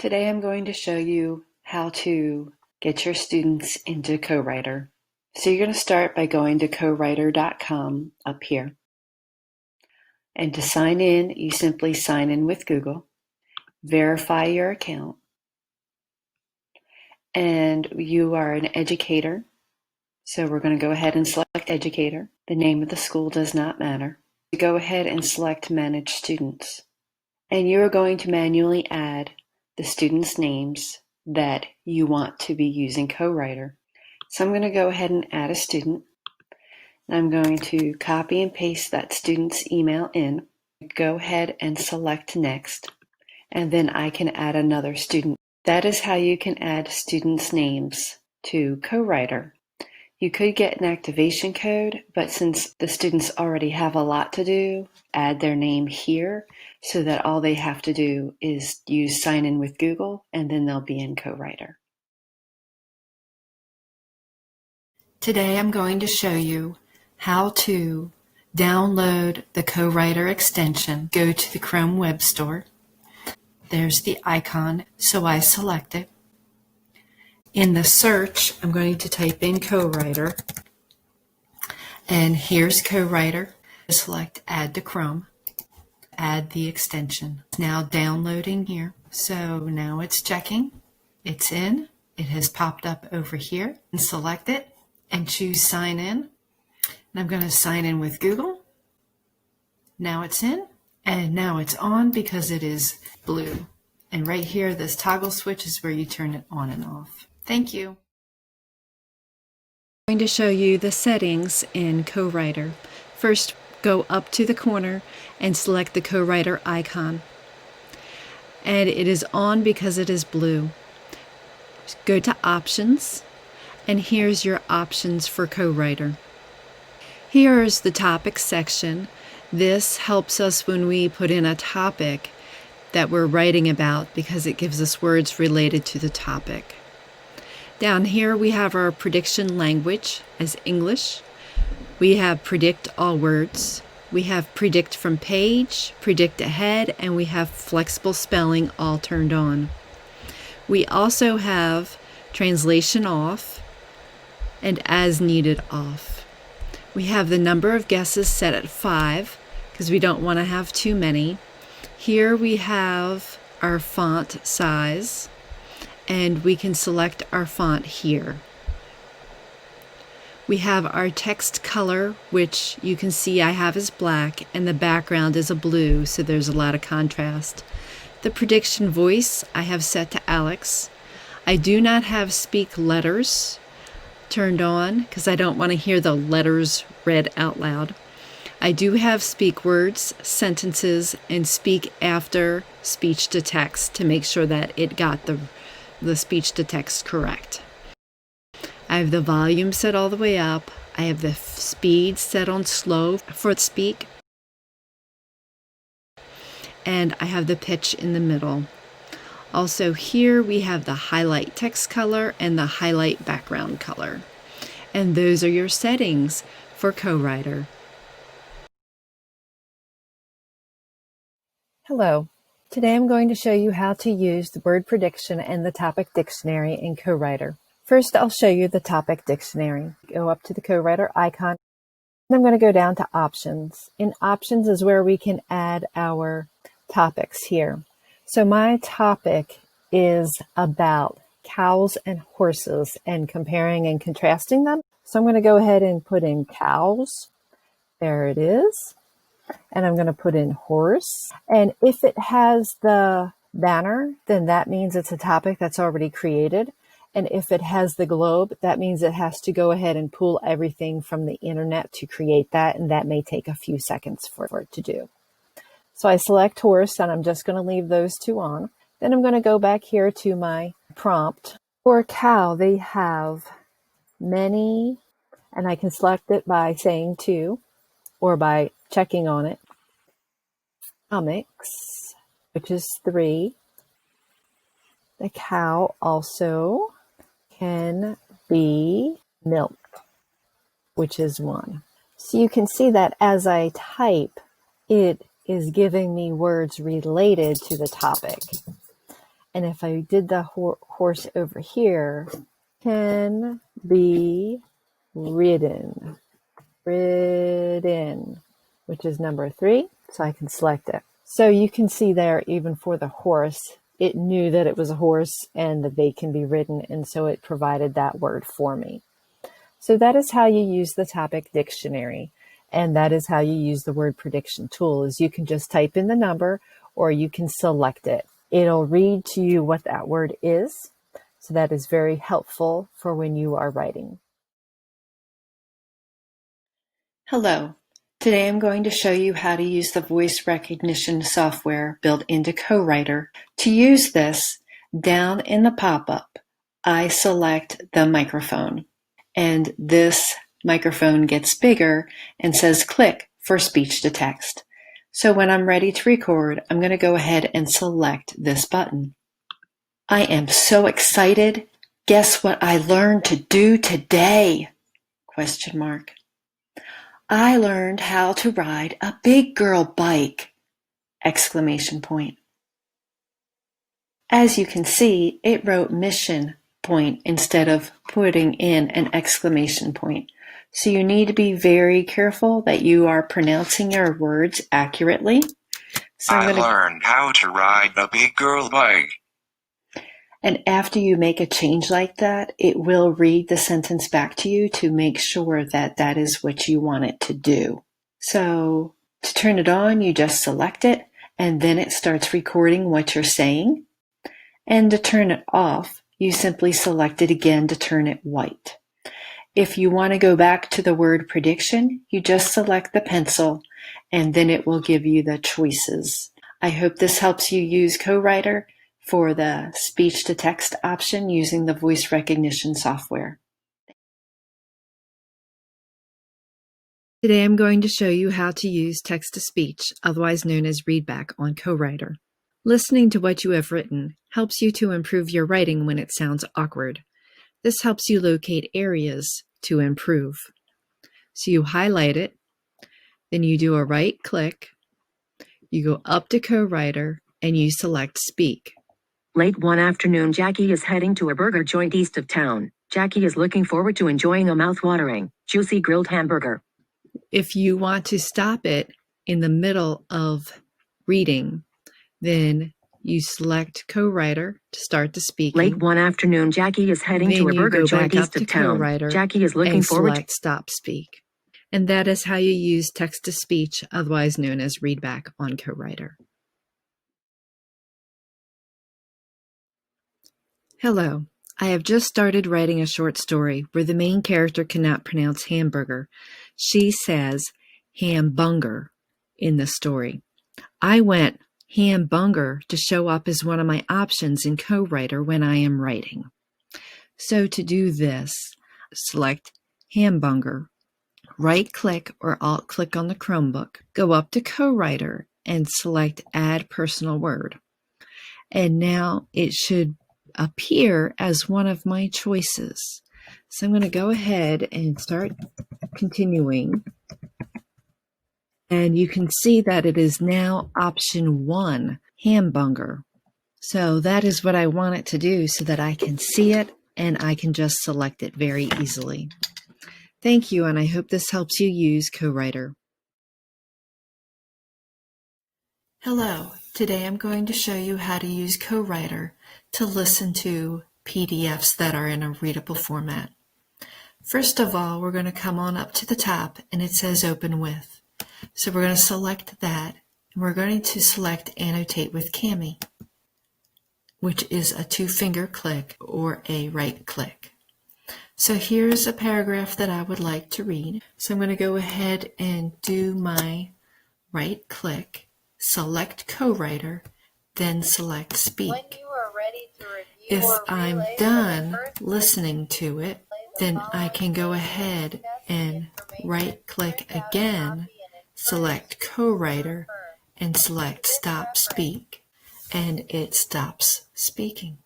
Today I'm going to show you how to get your students into CoWriter. So you're going to start by going to cowriter.com up here. And to sign in, you simply sign in with Google, verify your account, and you are an educator. So we're going to go ahead and select educator. The name of the school does not matter. You go ahead and select manage students. And you're going to manually add the students' names that you want to be using CoWriter. So I'm going to go ahead and add a student. And I'm going to copy and paste that student's email in. Go ahead and select next. And then I can add another student. That is how you can add students' names to CoWriter. You could get an activation code, but since the students already have a lot to do, add their name here so that all they have to do is use sign in with Google and then they'll be in CoWriter. Today I'm going to show you how to download the CoWriter extension. Go to the Chrome Web Store. There's the icon, so I select it. In the search, I'm going to type in CoWriter. And here's CoWriter. Select Add to Chrome. Add the extension. It's now downloading here. So now it's checking. It's in. It has popped up over here. And select it and choose Sign In. And I'm going to sign in with Google. Now it's in. And now it's on because it is blue. And right here, this toggle switch is where you turn it on and off. Thank you. I'm going to show you the settings in CoWriter. First, go up to the corner and select the CoWriter icon. And it is on because it is blue. Go to Options, and here's your options for CoWriter. Here is the Topics section. This helps us when we put in a topic that we're writing about because it gives us words related to the topic. Down here we have our prediction language as English. We have predict all words. We have predict from page, predict ahead, and we have flexible spelling all turned on. We also have translation off and as needed off. We have the number of guesses set at 5 because we don't want to have too many. Here we have our font size, and we can select our font here. We have our text color, which you can see I have as black, and the background is a blue, so there's a lot of contrast. The prediction voice I have set to Alex. I do not have speak letters turned on because I don't want to hear the letters read out loud. I do have speak words, sentences, and speak after speech to text to make sure that it got the speech to text correct. I have the volume set all the way up. I have the speed set on slow for speak. And I have the pitch in the middle. Also here we have the highlight text color and the highlight background color. And those are your settings for CoWriter. Hello. Today I'm going to show you how to use the word prediction and the topic dictionary in CoWriter. First, I'll show you the topic dictionary. Go up to the CoWriter icon. And I'm going to go down to Options. In Options is where we can add our topics here. So my topic is about cows and horses and comparing and contrasting them. So I'm going to go ahead and put in cows. There it is. And I'm going to put in horse. And if it has the banner, then that means it's a topic that's already created. And if it has the globe, that means it has to go ahead and pull everything from the internet to create that. And that may take a few seconds for it to do. So I select horse, and I'm just going to leave those two on. Then I'm going to go back here to my prompt. For cow, they have many, and I can select it by saying 2 or by checking on it. Stomachs, which is 3. The cow also can be milked, which is 1. So you can see that as I type, it is giving me words related to the topic. And if I did the horse over here, can be ridden, which is number 3. So I can select it. So you can see there, even for the horse, it knew that it was a horse and that they can be ridden. And so it provided that word for me. So that is how you use the topic dictionary. And that is how you use the word prediction tool, is you can just type in the number or you can select it. It'll read to you what that word is. So that is very helpful for when you are writing. Hello. Today I'm going to show you how to use the voice recognition software built into CoWriter. To use this, down in the pop-up, I select the microphone. And this microphone gets bigger and says click for speech to text. So when I'm ready to record, I'm going to go ahead and select this button. I am so excited. Guess what I learned to do today? ? I learned how to ride a big girl bike! ! As you can see, it wrote mission point instead of putting in an exclamation point. So you need to be very careful that you are pronouncing your words accurately. So I learned how to ride a big girl bike. And after you make a change like that, it will read the sentence back to you to make sure that that is what you want it to do. So to turn it on, you just select it, and then it starts recording what you're saying. And to turn it off, you simply select it again to turn it white. If you want to go back to the word prediction, you just select the pencil, and then it will give you the choices. I hope this helps you use CoWriter for the speech-to-text option using the voice recognition software. Today I'm going to show you how to use text-to-speech, otherwise known as readback, on CoWriter. Listening to what you have written helps you to improve your writing when it sounds awkward. This helps you locate areas to improve. So you highlight it, then you do a right click, you go up to CoWriter, and you select Speak. Late one afternoon, Jackie is heading to a burger joint east of town. Jackie is looking forward to enjoying a mouth-watering, juicy grilled hamburger. If you want to stop it in the middle of reading, then you select CoWriter to start the speaking. Late one afternoon, Jackie is heading to a burger joint east of town. Jackie is looking forward to Stop Speak. And that is how you use text-to-speech, otherwise known as readback, on CoWriter. Hello. I have just started writing a short story where the main character cannot pronounce hamburger. She says hambunger in the story. I went hambunger to show up as one of my options in CoWriter when I am writing. So to do this, select hambunger, right-click or alt-click on the Chromebook, go up to CoWriter and select Add Personal Word. And now it should appear as one of my choices. So I'm going to go ahead and start continuing. And you can see that it is now option 1, hambunger. So that is what I want it to do so that I can see it and I can just select it very easily. Thank you, and I hope this helps you use CoWriter. Hello. Today I'm going to show you how to use CoWriter to listen to PDFs that are in a readable format. First of all, we're going to come on up to the top and it says Open With. So we're going to select that and we're going to select Annotate with Cami, which is a 2-finger click or a right click. So here's a paragraph that I would like to read. So I'm going to go ahead and do my right click, select CoWriter, then select Speak. If I'm done listening to it, then I can go ahead and right-click again, select CoWriter, and select Stop Speak, and it stops speaking.